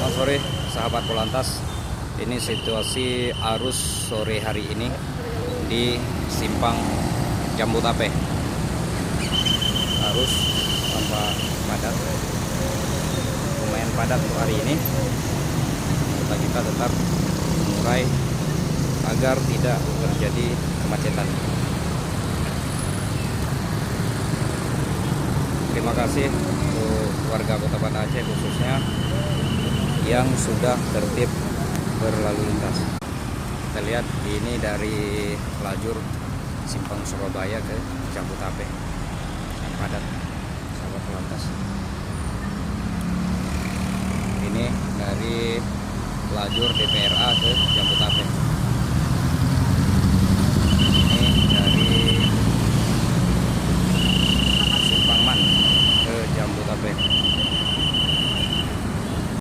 Selamat sore sahabat Polantas. Ini situasi arus sore hari ini di Simpang Jambudape. Arus tambah padat, lumayan padat untuk hari ini. Kita tetap mengurai agar tidak terjadi kemacetan. Terima kasih untuk warga Kota Banda Aceh khususnya yang sudah tertib berlalu lintas. Kita lihat ini dari lajur Simpang Surabaya ke Jambudape, padat sahabat Polantas. Ini dari lajur DPRA ke Jambudape.